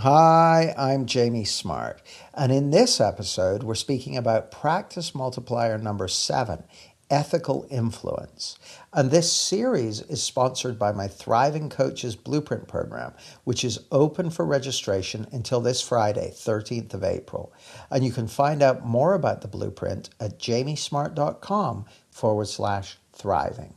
Hi, I'm Jamie Smart, and in this episode, we're speaking about practice multiplier number 7, ethical influence. And this series is sponsored by my Thriving Coaches Blueprint program, which is open for registration until this Friday, 13th of April. And you can find out more about the blueprint at jamiesmart.com/thriving.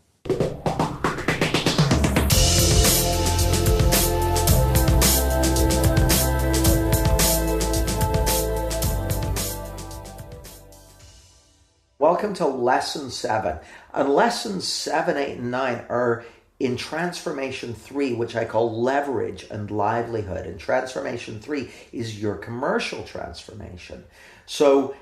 Welcome to Lesson 7. And Lessons 7, 8, and 9 are in Transformation 3, which I call Leverage and Livelihood. And Transformation 3 is your commercial transformation. So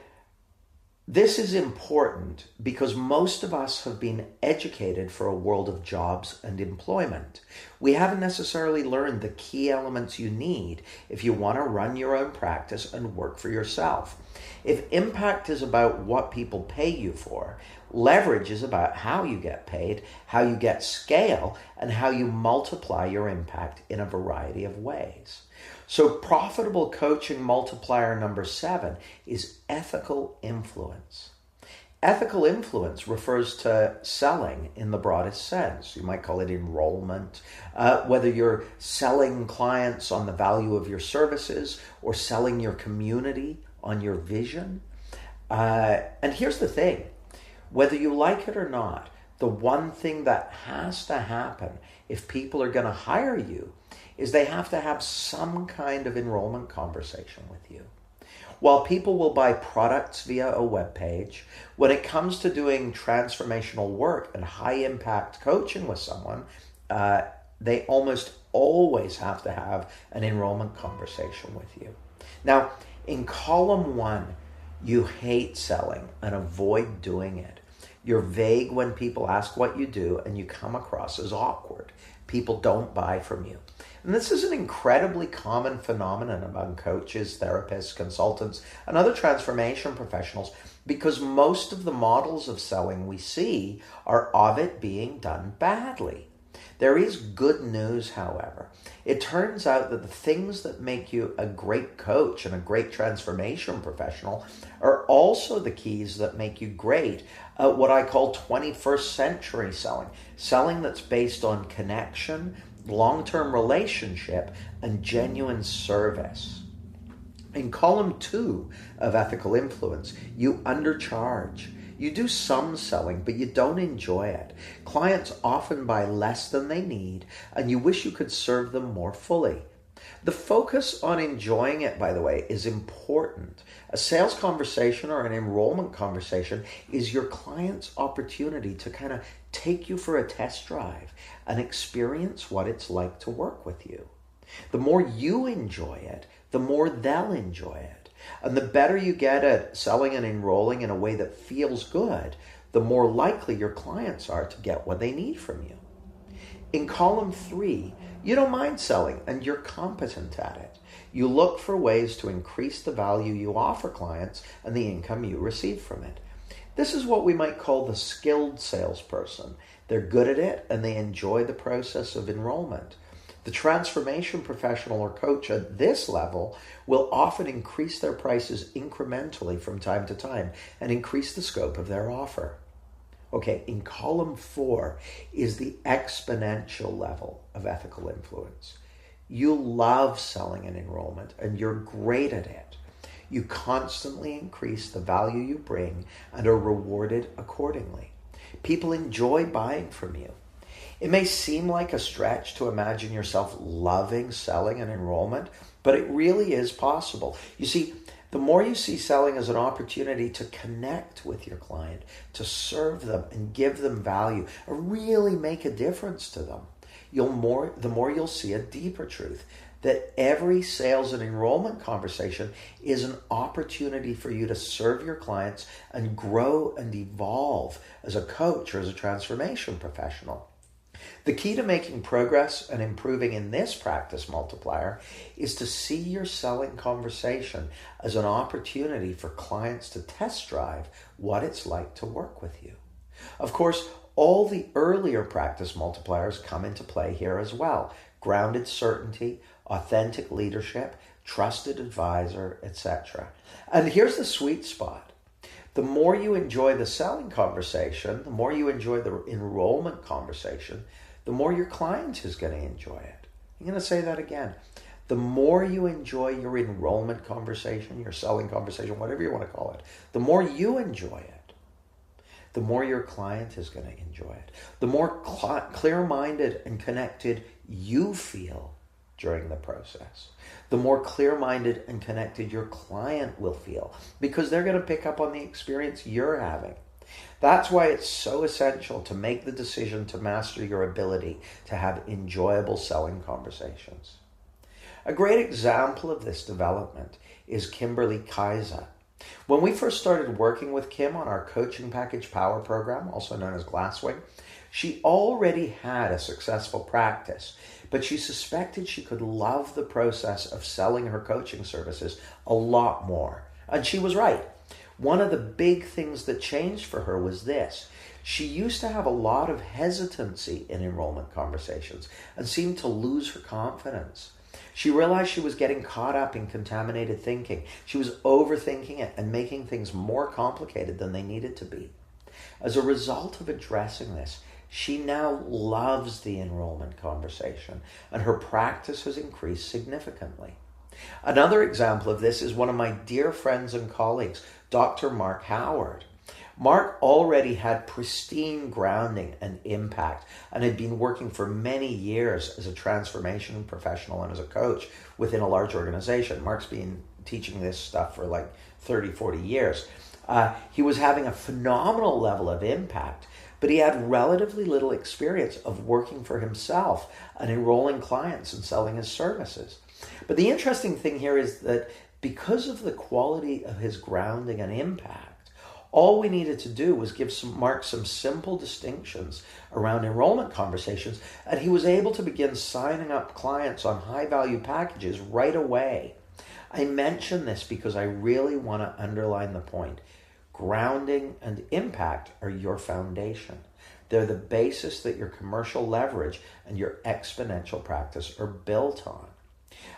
this is important because most of us have been educated for a world of jobs and employment. We haven't necessarily learned the key elements you need if you want to run your own practice and work for yourself. If impact is about what people pay you for, leverage is about how you get paid, how you get scale, and how you multiply your impact in a variety of ways. So profitable coaching multiplier number 7 is ethical influence. Ethical influence refers to selling in the broadest sense. You might call it enrollment, whether you're selling clients on the value of your services or selling your community on your vision. And here's the thing, whether you like it or not, the one thing that has to happen if people are going to hire you is they have to have some kind of enrollment conversation with you. While people will buy products via a web page, when it comes to doing transformational work and high impact coaching with someone, they almost always have to have an enrollment conversation with you. Now, in column 1, you hate selling and avoid doing it. You're vague when people ask what you do, and you come across as awkward. People don't buy from you. And this is an incredibly common phenomenon among coaches, therapists, consultants, and other transformation professionals, because most of the models of selling we see are of it being done badly. There is good news, however. It turns out that the things that make you a great coach and a great transformation professional are also the keys that make you great at what I call 21st century selling. Selling that's based on connection, long-term relationship, and genuine service. In column 2 of ethical influence, you undercharge. You do some selling, but you don't enjoy it. Clients often buy less than they need, and you wish you could serve them more fully. The focus on enjoying it, by the way, is important. A sales conversation or an enrollment conversation is your client's opportunity to kind of take you for a test drive and experience what it's like to work with you. The more you enjoy it, the more they'll enjoy it. And the better you get at selling and enrolling in a way that feels good, the more likely your clients are to get what they need from you. In column 3, you don't mind selling and you're competent at it. You look for ways to increase the value you offer clients and the income you receive from it. This is what we might call the skilled salesperson. They're good at it and they enjoy the process of enrollment. The transformation professional or coach at this level will often increase their prices incrementally from time to time and increase the scope of their offer. Okay, in column 4 is the exponential level of ethical influence. You love selling and enrollment and you're great at it. You constantly increase the value you bring and are rewarded accordingly. People enjoy buying from you. It may seem like a stretch to imagine yourself loving selling and enrollment, but it really is possible. You see, the more you see selling as an opportunity to connect with your client, to serve them and give them value, and really make a difference to them, the more you'll see a deeper truth that every sales and enrollment conversation is an opportunity for you to serve your clients and grow and evolve as a coach or as a transformation professional. The key to making progress and improving in this practice multiplier is to see your selling conversation as an opportunity for clients to test drive what it's like to work with you. Of course, all the earlier practice multipliers come into play here as well. Grounded certainty, authentic leadership, trusted advisor, etc. And here's the sweet spot. The more you enjoy the selling conversation, the more you enjoy the enrollment conversation, the more your client is going to enjoy it. I'm going to say that again. The more you enjoy your enrollment conversation, your selling conversation, whatever you want to call it, the more you enjoy it, the more your client is going to enjoy it. The more clear-minded and connected you feel during the process, the more clear-minded and connected your client will feel, because they're going to pick up on the experience you're having. That's why it's so essential to make the decision to master your ability to have enjoyable selling conversations. A great example of this development is Kimberly Kaiser. When we first started working with Kim on our coaching package power program, also known as Glasswing, she already had a successful practice, but she suspected she could love the process of selling her coaching services a lot more. And she was right. One of the big things that changed for her was this. She used to have a lot of hesitancy in enrollment conversations and seemed to lose her confidence. She realized she was getting caught up in contaminated thinking. She was overthinking it and making things more complicated than they needed to be. As a result of addressing this, she now loves the enrollment conversation, and her practice has increased significantly. Another example of this is one of my dear friends and colleagues, Dr. Mark Howard. Mark already had pristine grounding and impact and had been working for many years as a transformation professional and as a coach within a large organization. Mark's been teaching this stuff for like 30, 40 years. He was having a phenomenal level of impact, but he had relatively little experience of working for himself and enrolling clients and selling his services. But the interesting thing here is that because of the quality of his grounding and impact, all we needed to do was give Mark some simple distinctions around enrollment conversations, and he was able to begin signing up clients on high-value packages right away. I mention this because I really want to underline the point. Grounding and impact are your foundation. They're the basis that your commercial leverage and your exponential practice are built on.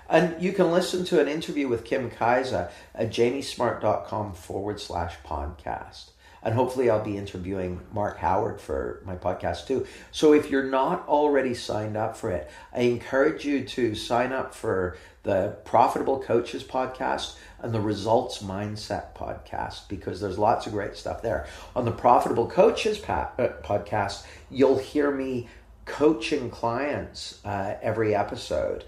And you can listen to an interview with Kim Kaiser at jamiesmart.com/podcast. And hopefully I'll be interviewing Mark Howard for my podcast too. So if you're not already signed up for it, I encourage you to sign up for the Profitable Coaches podcast and the Results Mindset podcast, because there's lots of great stuff there. On the Profitable Coaches podcast, you'll hear me coaching clients every episode.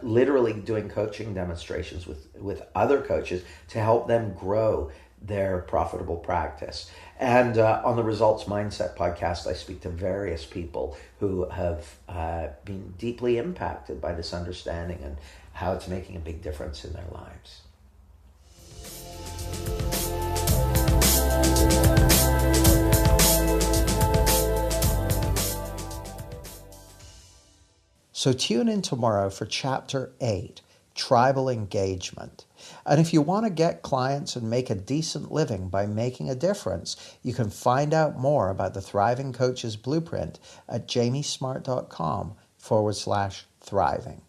Literally doing coaching demonstrations with other coaches to help them grow their profitable practice. And on the Results Mindset podcast, I speak to various people who have been deeply impacted by this understanding and how it's making a big difference in their lives. So tune in tomorrow for Chapter 8, Tribal Engagement. And if you want to get clients and make a decent living by making a difference, you can find out more about the Thriving Coaches Blueprint at jamiesmart.com/thriving.